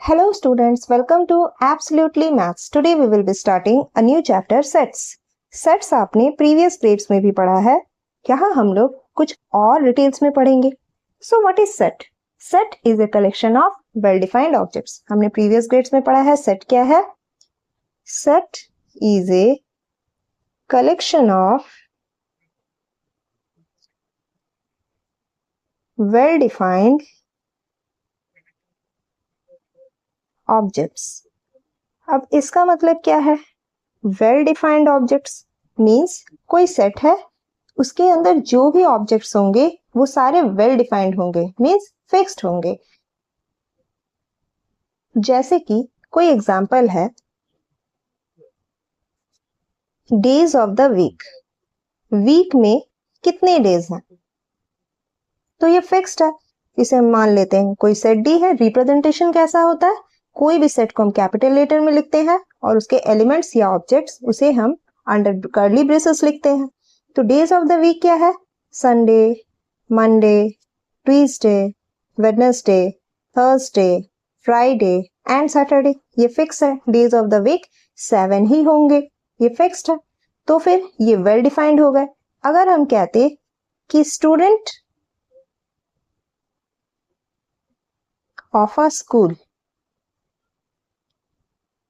Hello students, welcome to Absolutely Maths. Today we will be starting a new chapter sets. Sets आपने previous grades में भी पढ़ा है. यहाँ हम लोग कुछ और डिटेल्स में पढ़ेंगे. So what is set? Set is a collection of well-defined objects. हमने previous grades में पढ़ा है set क्या है? Set is a collection of well-defined objects. अब इसका मतलब क्या है? वेल डिफाइंड ऑब्जेक्ट्स मीन्स कोई सेट है, उसके अंदर जो भी ऑब्जेक्ट्स होंगे वो सारे वेल डिफाइंड होंगे, मीन्स फिक्स्ड होंगे. जैसे कि कोई एग्जांपल है days of the week. Week में कितने डेज हैं? तो ये फिक्स्ड है. इसे हम मान लेते हैं कोई सेट डी है. रिप्रेजेंटेशन कैसा होता है? कोई भी सेट को हम कैपिटल लेटर में लिखते हैं और उसके एलिमेंट्स या ऑब्जेक्ट्स उसे हम अंडर कर्ली ब्रेसेस लिखते हैं. तो डेज ऑफ द वीक क्या है? Sunday, Monday, Tuesday, Wednesday, Thursday, Friday and Saturday. ये फिक्स है. डेज ऑफ द वीक 7 ही होंगे, ये फिक्स्ड है. तो फिर ये वेल डिफाइंड हो गए. अगर हम कहते कि student of a school,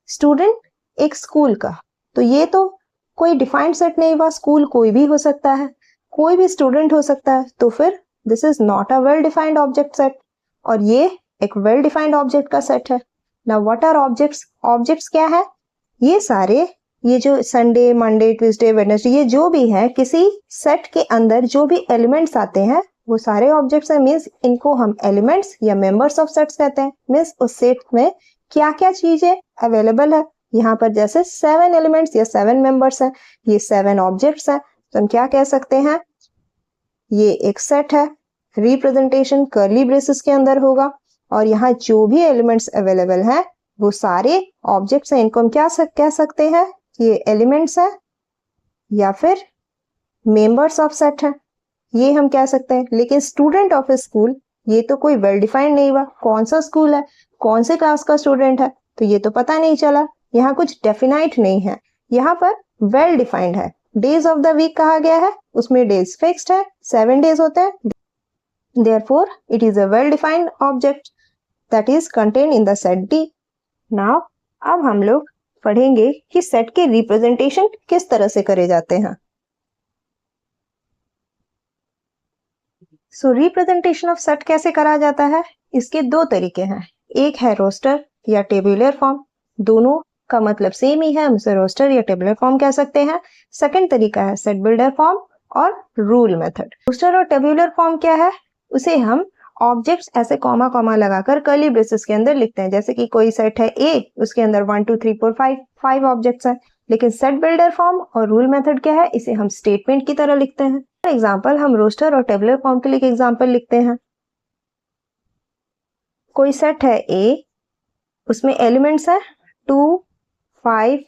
student एक स्कूल का, तो ये तो कोई डिफाइंड सेट नहीं हुआ. स्कूल कोई भी हो सकता है, कोई भी स्टूडेंट हो सकता है. तो फिर this is not a well defined object set, और ये एक वेल डिफाइंड ऑब्जेक्ट का सेट है. Now what are objects? Objects क्या है? ये सारे, ये जो संडे, मंडे, ट्यूसडे, वेडनेसडे, ये जो भी है किसी सेट के अंदर जो भी एलिमेंट्स आते हैं वो सारे ऑब्जेक्ट्स हैं. मीन्स इनको हम एलिमेंट्स या मेंबर्स ऑफ सेट्स कहते हैं. मीन्स उस सेट में क्या क्या चीजें अवेलेबल है. यहाँ पर जैसे 7 एलिमेंट्स या 7 मेंबर्स हैं, ये 7 ऑब्जेक्ट्स हैं, तो हम क्या कह सकते हैं? ये एक सेट है. रिप्रेजेंटेशन कर्ली ब्रेसेस के अंदर होगा और यहाँ जो भी एलिमेंट्स अवेलेबल हैं वो सारे ऑब्जेक्ट्स हैं. इनको हम क्या कह सकते हैं? ये एलिमेंट्स हैं या फिर मेंबर्स ऑफ सेट है, ये हम कह सकते हैं. लेकिन स्टूडेंट ऑफ ए स्कूल, ये तो कोई वेल डिफाइंड नहीं हुआ. कौन सा स्कूल है, कौन से क्लास का स्टूडेंट है, तो ये तो पता नहीं चला. यहाँ कुछ डेफिनाइट नहीं है. यहाँ पर वेल डिफाइंड है. डेज ऑफ द वीक कहा गया है, उसमें डेज फिक्स्ड है, 7 डेज होते हैं. Therefore it is a well defined object that is contained in the set D. Now अब हम लोग पढ़ेंगे कि सेट के रिप्रेजेंटेशन किस तरह से करे जाते हैं. सो रिप्रेजेंटेशन ऑफ सेट कैसे करा जाता है? इसके 2 तरीके हैं. एक है रोस्टर या टेबुलर फॉर्म. दोनों का मतलब सेम ही है, हम इसे रोस्टर या टेबुलर फॉर्म कह सकते हैं. सेकंड तरीका है सेट बिल्डर फॉर्म और रूल मेथड. रोस्टर और टेबुलर फॉर्म क्या है? उसे हम ऑब्जेक्ट्स ऐसे कॉमा कॉमा लगाकर कर्ली ब्रेसेस के अंदर लिखते हैं. जैसे कि कोई सेट है ए, उसके अंदर 1 2 3 4 5 ऑब्जेक्ट्स हैं. लेकिन सेट बिल्डर फॉर्म और रूल मेथड क्या है? इसे हम स्टेटमेंट की तरह लिखते हैं. फॉर एग्जाम्पल हम रोस्टर और टेबुलर फॉर्म के लिए एक एग्जाम्पल लिखते हैं. कोई सेट है ए, उसमें एलिमेंट्स है 2 5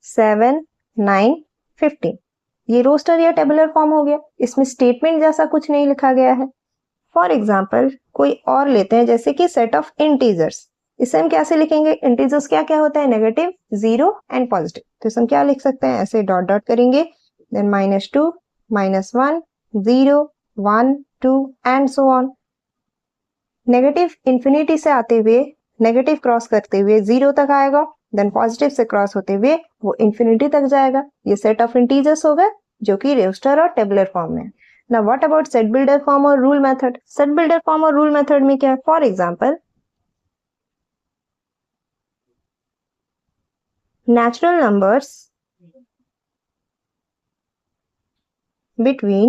7 9 15. ये रोस्टर या टेबुलर फॉर्म हो गया. इसमें स्टेटमेंट जैसा कुछ नहीं लिखा गया है. फॉर एग्जाम्पल कोई और लेते हैं, जैसे कि सेट ऑफ इंटीजर्स. इसे हम कैसे लिखेंगे? इंटीजर्स क्या क्या होता है? Negative, 0 and positive. तो इसे हम क्या लिख सकते हैं? ऐसे डॉट डॉट करेंगे, then -2 -1 0 1 2 and so on. Negative infinity से आते हुए, नेगेटिव क्रॉस करते हुए 0 तक आएगा, देन पॉजिटिव से क्रॉस होते हुए वो इंफिनिटी तक जाएगा. ये सेट ऑफ इंटीजर्स हो गए जो कि रोस्टर और टेबुलर फॉर्म में. Now what about set builder form और rule method? Set builder form और रूल मेथड में क्या है? For example natural numbers between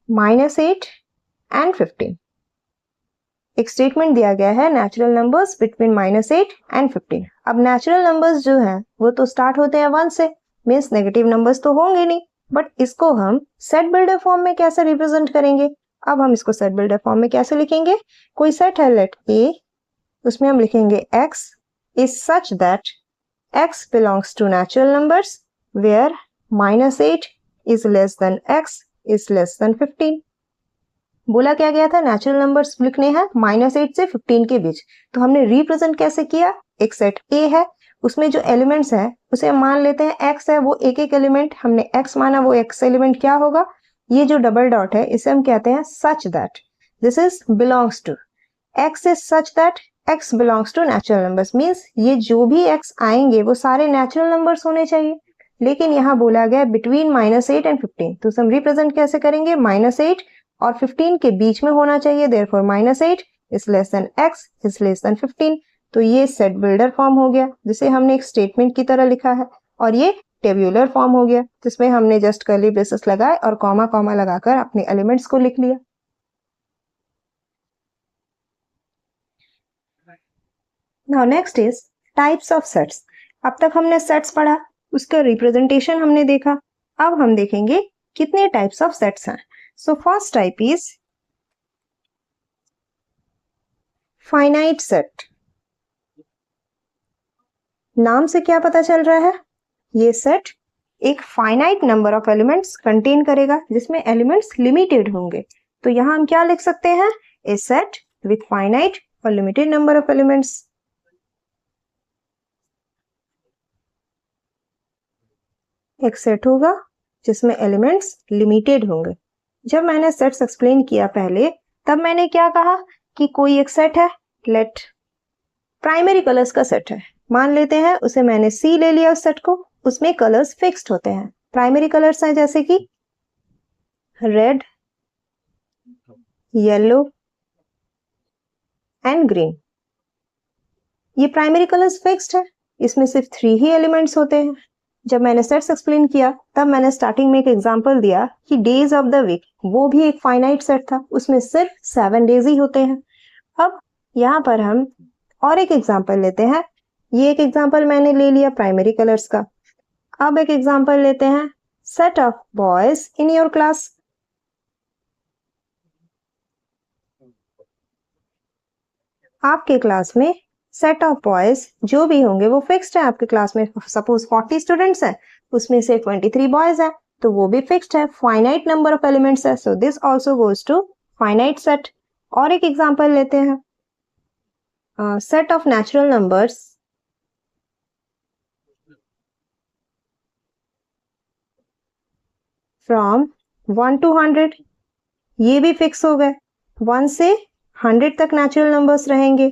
-8 and 15. एक स्टेटमेंट दिया गया है नेचुरल नंबर्स बिटवीन -8 and 15. अब नेचुरल नंबर्स जो हैं वो तो स्टार्ट होते हैं 1 से, मीन्स नेगेटिव नंबर्स तो होंगे नहीं. बट इसको हम सेट बिल्डर फॉर्म में कैसे रिप्रेजेंट करेंगे? अब हम इसको सेट बिल्डर फॉर्म में कैसे लिखेंगे? कोई सेट है लेट ए, उसमें हम लिखेंगे x is such that x belongs to natural numbers where -8 is less than x is less than 15. बोला क्या गया था, नेचुरल नंबर्स लिखने हैं -8 से 15 के बीच। तो हमने रिप्रेजेंट कैसे किया, एक सेट ए है, उसमें जो एलिमेंट्स है उसे हम मान लेते हैं एक्स है, वो एक एक एलिमेंट हमने एक्स माना, वो एक्स एलिमेंट क्या होगा, ये जो डबल डॉट है इसे हम कहते हैं such that this is belongs to X is such that X belongs to natural numbers, means ये जो भी एक्स आएंगे वो सारे नेचुरल नंबर्स होने चाहिए। लेकिन यहाँ बोला गया बिटवीन -8 एंड 15, तो हम रिप्रेजेंट कैसे करेंगे, -8 और 15 के बीच में होना चाहिए, therefore -8 is less then x is less then 15। तो ये सेट बिल्डर फॉर्म हो गया जिसे हमने एक स्टेटमेंट की तरह लिखा है, और ये टेब्यूलर फॉर्म हो गया जिसमें हमने जस्ट कर्ली ब्रेसेस लगाए और कॉमा कॉमा लगाकर अपने एलिमेंट्स को लिख लिया। Now next is types of sets. अब तक हमने सेट्स पढ़ा, उसका रिप्रेजेंटेशन हमने देखा, अब हम देखेंगे कितने टाइप्स ऑफ सेट्स हैं। So first type is finite set. नाम से क्या पता चल रहा है, ये सेट एक finite number of elements contain करेगा जिसमें एलिमेंट्स लिमिटेड होंगे। तो यहां हम क्या लिख सकते हैं, ए सेट विथ फाइनाइट और लिमिटेड नंबर ऑफ एलिमेंट्स। एक सेट होगा जिसमें एलिमेंट्स लिमिटेड होंगे। जब मैंने सेट्स एक्सप्लेन किया पहले, तब मैंने क्या कहा कि कोई एक सेट है, लेट प्राइमरी कलर्स का सेट है, मान लेते हैं उसे मैंने सी ले लिया उस सेट को, उसमें कलर्स फिक्स्ड होते हैं। प्राइमरी कलर्स हैं जैसे कि रेड, येलो एंड ग्रीन। ये प्राइमरी कलर्स फिक्स्ड है, इसमें सिर्फ 3 ही एलिमेंट्स होते हैं। जब मैंने सेट्स एक्सप्लेन किया तब मैंने स्टार्टिंग में एक एग्जांपल दिया कि डेज ऑफ द वीक, वो भी एक फाइनाइट सेट था, उसमें सिर्फ 7 डेज ही होते हैं। अब यहाँ पर हम और एक एग्जांपल लेते हैं, ये एक एग्जांपल मैंने ले लिया प्राइमरी कलर्स का। अब एक एग्जांपल लेते हैं, set of boys in your class. आपके क्लास में सेट ऑफ बॉयज जो भी होंगे वो फिक्स्ड है। आपके क्लास में सपोज 40 स्टूडेंट्स हैं, उसमें से 23 बॉयज हैं, तो वो भी फिक्स्ड है, फाइनाइट नंबर ऑफ एलिमेंट्स है, so this also goes to finite set. और एक एग्जांपल लेते हैं, set of natural numbers from 1 to 100, ये भी फिक्स हो गए। 1 से 100 तक नेचुरल नंबर्स रहेंगे,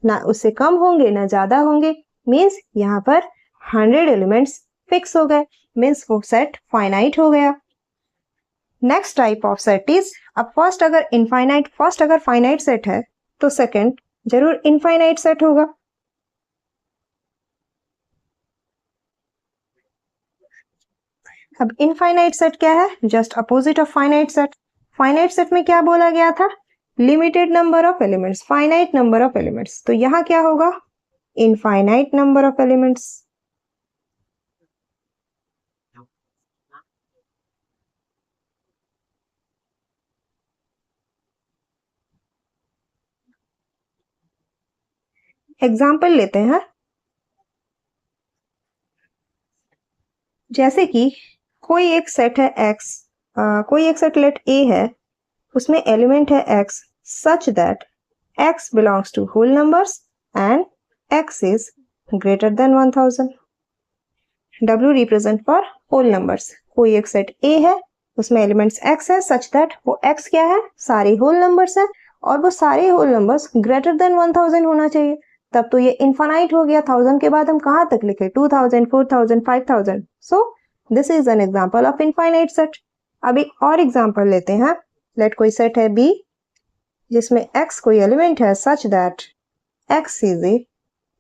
ना उससे कम होंगे ना ज्यादा होंगे, मीन्स यहाँ पर 100 एलिमेंट्स फिक्स हो गए, मीन्स वो सेट फाइनाइट हो गया। Next type of set is, अब फर्स्ट अगर फाइनाइट सेट है तो सेकंड जरूर इनफाइनाइट सेट होगा। अब इनफाइनाइट सेट क्या है, just opposite of finite set. Finite set में क्या बोला गया था, limited number of elements, finite number of elements, तो यहां क्या होगा, infinite number of elements. Example लेते हैं, जैसे कि कोई एक सेट है x, कोई एक सेट लेट a है, उसमें एलिमेंट है x such that x belongs to whole numbers and x is greater than 1000. w represent for whole numbers। कोई एक सेट a है, उसमें एलिमेंट्स x है such that वो x क्या है, सारे होल नंबर्स है, और वो सारे होल नंबर्स ग्रेटर देन 1000 होना चाहिए। तब तो ये इनफाइनाइट हो गया, 1000 के बाद हम कहाँ तक लिखे, 2000, 4000, 5000। So this is an example of infinite set. अब एक और एग्जांपल लेते हैं, लेट कोई सेट है b जिसमें x कोई एलिमेंट है such that x is a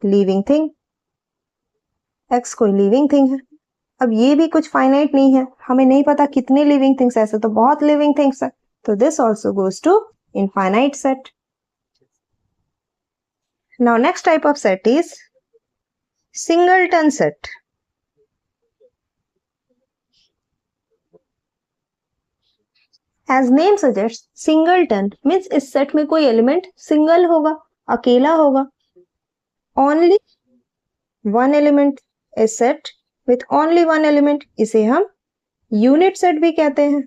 living thing, x कोई लिविंग थिंग है। अब ये भी कुछ फाइनाइट नहीं है, हमें नहीं पता कितने लिविंग थिंग्स, ऐसे तो बहुत लिविंग थिंग्स है, तो this also goes to infinite set. Now next type of set is singleton set. As name suggests, singleton means इस सेट में कोई एलिमेंट सिंगल होगा, अकेला होगा। Only one element, a set with only one element, इसे हम unit set भी कहते हैं।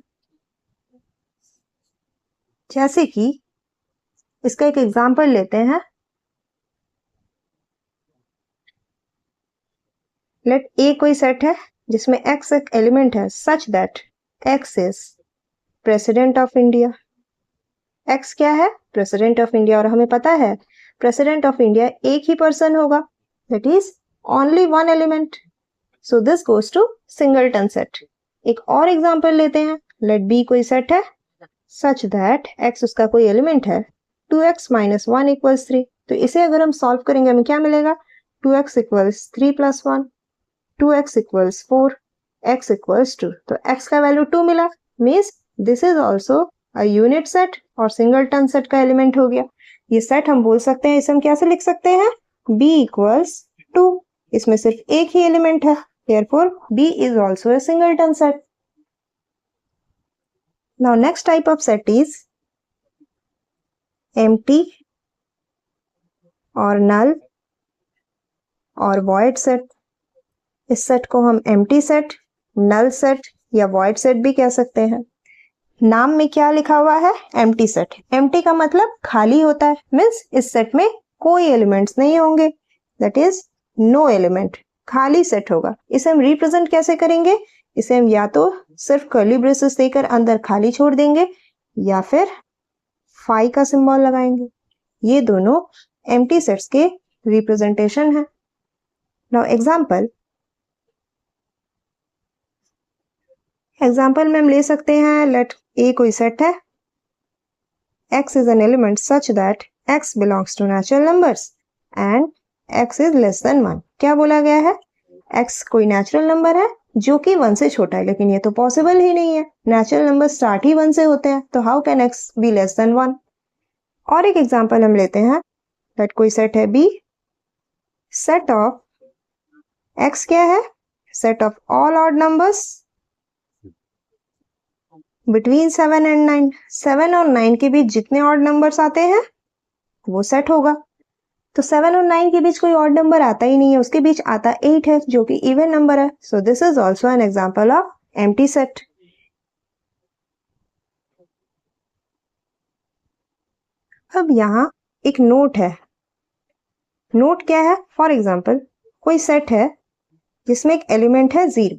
जैसे कि इसका एक एग्जांपल लेते हैं। लेट ए कोई सेट है जिसमें x एक एलिमेंट है such that x is president of India. x क्या है? President of India. और हमें पता है प्रेसिडेंट ऑफ इंडिया एक ही पर्सन होगा, that is only one element, so this goes to singleton set. एक और एग्जांपल लेते हैं। लेट बी कोई सेट है सच दैट x उसका कोई एलिमेंट है 2x - 1 = 3। तो इसे अगर हम सॉल्व करेंगे हमें क्या मिलेगा? 2x = 3 + 1, 2x = 4, x = 2। तो x का वैल्यू 2 मिला, means this is also a unit set और सिंगलटन सेट का एलिमेंट हो गया। ये सेट हम बोल सकते हैं, इसे हम कैसे लिख सकते हैं? b = 2। इसमें सिर्फ एक ही एलिमेंट है, therefore b is also a singleton set. Now next type of set is empty और null और void set। इस सेट को हम empty set, null set या void set भी कह सकते हैं। नाम में क्या लिखा हुआ है? empty set। empty का मतलब खाली होता है, मीन्स इस सेट में कोई एलिमेंट्स नहीं होंगे, दैट इज नो एलिमेंट, खाली सेट होगा। इसे हम रिप्रेजेंट कैसे करेंगे? इसे हम या तो सिर्फ कर्ली ब्रेसेस देकर अंदर खाली छोड़ देंगे या फिर फाई का सिंबल लगाएंगे। ये दोनों एम्प्टी सेट्स के रिप्रेजेंटेशन है। नाउ एग्जांपल में हम ले सकते हैं। लेट ए कोई सेट है, x is an element such that x belongs to natural numbers and x is less than 1। क्या बोला गया है? x कोई नेचुरल नंबर है जो कि 1 से छोटा है, लेकिन ये तो पॉसिबल ही नहीं है, नेचुरल नंबर स्टार्ट ही 1 से होते हैं, तो how can x be less than 1। और एक एग्जांपल हम लेते हैं। लेट कोई सेट है b, सेट ऑफ x क्या है? Set of all odd numbers between 7 and 9। 7 और 9 के बीच जितने ऑड नंबर्स आते हैं वो सेट होगा। तो 7 और 9 के बीच कोई ऑड नंबर आता ही नहीं है, उसके बीच आता 8 है जो कि इवन नंबर है, so this is also an example of empty set. अब यहाँ एक नोट है। नोट क्या है? फॉर एग्जाम्पल कोई सेट है जिसमें एक एलिमेंट है 0।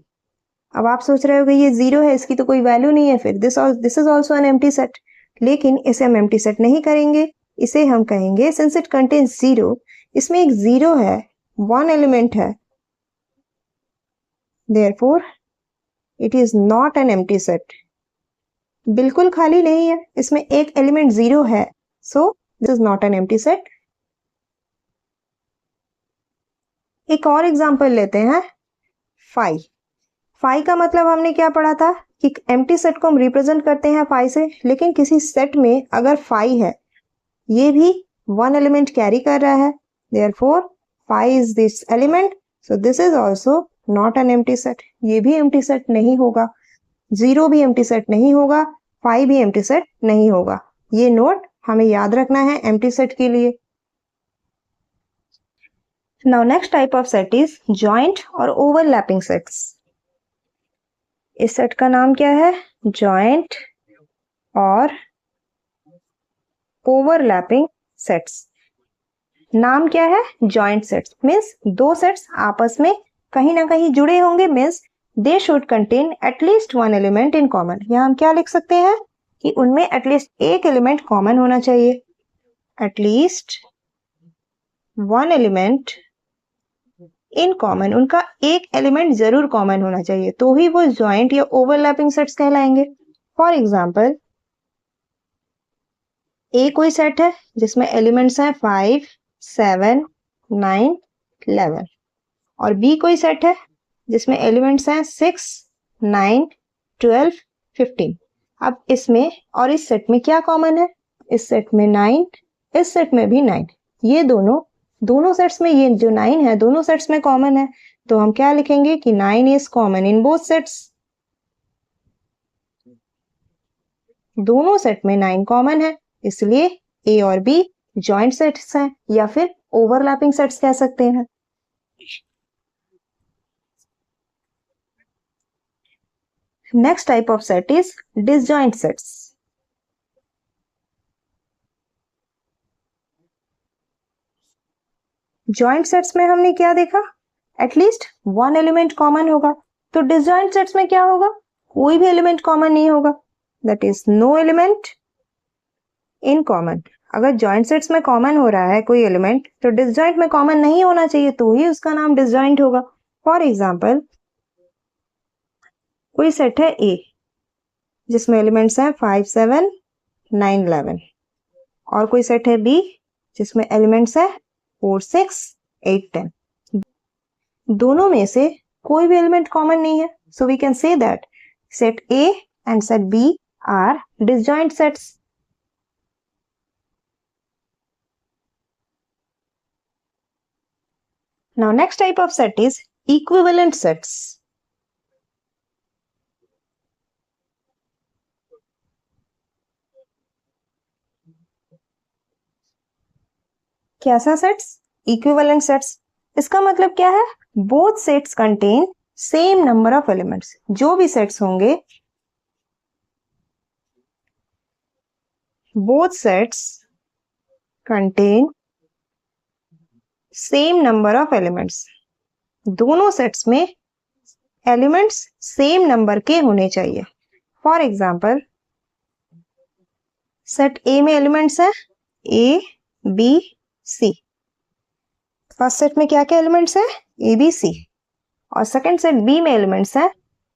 अब आप सोच रहे हो कि ये 0 है, इसकी तो कोई वैल्यू नहीं है, फिर this is also an empty set. लेकिन इसे हम एम्प्टी सेट नहीं करेंगे, इसे हम कहेंगे सिंस इट कंटेन्स 0, इसमें एक 0 है, 1 एलिमेंट है, therefore it is not an empty set. बिल्कुल खाली नहीं है, इसमें एक एलिमेंट 0 है, so this is not an empty set. एक और एग्जांपल लेते हैं, 5। 5 का मतलब हमने क्या पढ़ा था कि एम्प्टी सेट को हम रिप्रेजेंट करते हैं 5 से, लेकिन किसी सेट में अगर 5 है, ये भी 1 एलिमेंट कैरी कर रहा है, therefore 5 is this element, so this is also not an empty set. ये भी एम्प्टी सेट नहीं होगा, 0 भी एम्प्टी सेट नहीं होगा, 5 भी एम्प्टी सेट नहीं होगा। ये नोट हमें याद रखना है एम्प्टी सेट के लिए। Now next type of set is joint और ओवरलैपिंग सेट्स। इस सेट का नाम क्या है? जॉइंट और ओवरलैपिंग सेट्स। नाम क्या है? जॉइंट सेट्स मीन्स दो सेट्स आपस में कहीं ना कहीं जुड़े होंगे, means they should contain at least 1 element in common. यहाँ हम क्या लिख सकते हैं कि उनमें एटलीस्ट एक एलिमेंट कॉमन होना चाहिए, एटलीस्ट 1 एलिमेंट इन कॉमन, उनका एक एलिमेंट जरूर कॉमन होना चाहिए, तो ही वो जॉइंट या ओवरलैपिंग सेट्स कहलाएंगे। फॉर एग्जाम्पल ए कोई सेट है जिसमें एलिमेंट्स हैं 5, 7, 9, 11 और बी कोई सेट है जिसमें एलिमेंट्स हैं 6, 9, 12, 15। अब इसमें और इस सेट में क्या कॉमन है? इस सेट में 9, इस सेट में भी 9। ये दोनों सेट्स में ये जो 9 है दोनों सेट्स में कॉमन है, तो हम क्या लिखेंगे कि 9 is common in both sets. दोनों सेट में 9 कॉमन है, इसलिए ए और बी जॉइंट सेट्स हैं या फिर ओवरलैपिंग सेट्स कह सकते हैं। Next type of set is disjoint sets. Joint sets में हमने क्या देखा, एटलीस्ट वन एलिमेंट कॉमन होगा। तो डिसजॉइंट सेट्स में क्या होगा, कोई भी एलिमेंट कॉमन नहीं होगा, that is no element in common. अगर जॉइंट सेट्स में कॉमन हो रहा है कोई एलिमेंट, तो डिसजॉइंट में कॉमन नहीं होना चाहिए, तो ही उसका नाम डिसजॉइंट होगा। फॉर एग्जाम्पल, कोई सेट है ए जिसमें एलिमेंट्स हैं 5, 7, 9, 11, और कोई सेट है बी जिसमें एलिमेंट्स है 4, 6, 8, 10। दोनों में से कोई भी एलिमेंट कॉमन नहीं है, so we can say that set A and set B are disjoint sets. Now next type of set is equivalent sets. कैसा सेट्स, इक्विवेलेंट सेट्स। इसका मतलब क्या है, both sets contain same number of elements. जो भी sets होंगे, both sets contain same number of elements. दोनों sets में एलिमेंट्स सेम नंबर के होने चाहिए। फॉर एग्जाम्पल, सेट ए में एलिमेंट्स है A B C. First set में क्या क्या एलिमेंट्स है, ए बी सी, और सेकंड सेट बी में एलिमेंट्स है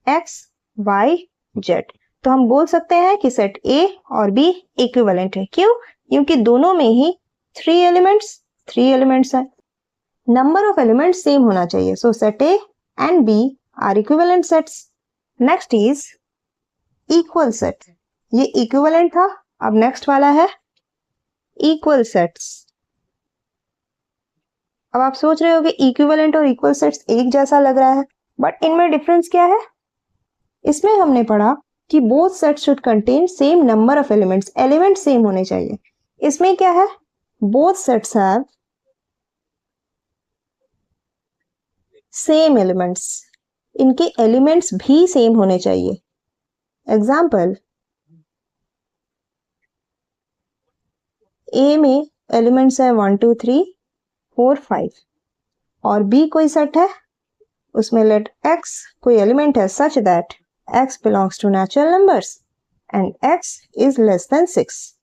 एक्स वाई जेड। तो हम बोल सकते हैं कि सेट ए और बी इक्विवेलेंट है। क्यों, क्योंकि दोनों में ही 3 एलिमेंट्स है। नंबर ऑफ एलिमेंट्स सेम होना चाहिए, so set A and B are equivalent sets. Next is equal set. ये इक्विवेलेंट था, अब नेक्स्ट वाला है इक्वल सेट्स। अब आप सोच रहे हो कि इक्विवेलेंट और इक्वल सेट्स एक जैसा लग रहा है, बट इनमें डिफरेंस क्या है। इसमें हमने पढ़ा कि both sets should contain same number of elements, element same होने चाहिए। इसमें क्या है, both sets have same elements, इनके एलिमेंट्स भी सेम होने चाहिए। एग्जाम्पल, ए में एलिमेंट्स है 1, 2, 3, 4, 5, और बी कोई सेट है, उसमें लेट x कोई एलिमेंट है such that x belongs to natural numbers and x is less than 6।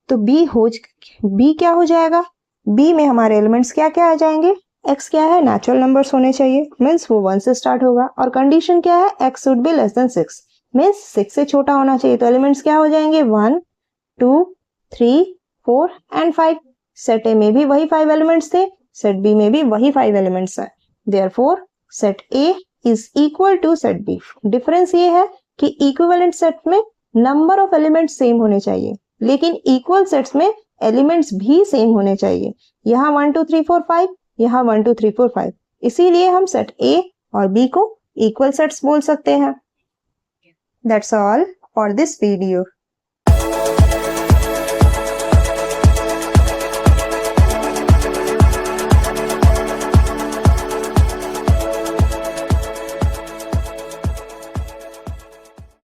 तो b क्या हो जाएगा, b में हमारे एलिमेंट्स क्या क्या आ जाएंगे, x क्या है, नेचुरल नंबर्स होने चाहिए, मीन्स वो 1 से स्टार्ट होगा, और कंडीशन क्या है, x should be less than 6, means 6 से छोटा होना चाहिए। तो एलिमेंट्स क्या हो जाएंगे, 1, 2, 3, 4 एंड 5। सेट ए में भी वही 5 एलिमेंट्स थे, सेट बी में भी वही 5 एलिमेंट्स है। Therefore set A is equal to set B. Difference ये है कि इक्विवेलेंट सेट में नंबर ऑफ एलिमेंट्स सेम होने चाहिए, लेकिन इक्वल सेट्स में एलिमेंट्स भी सेम होने चाहिए। यहाँ 1, 2, 3, 4, 5, यहाँ 1, 2, 3, 4, 5, इसीलिए हम सेट ए और बी को इक्वल सेट्स बोल सकते हैं। That's all for this video.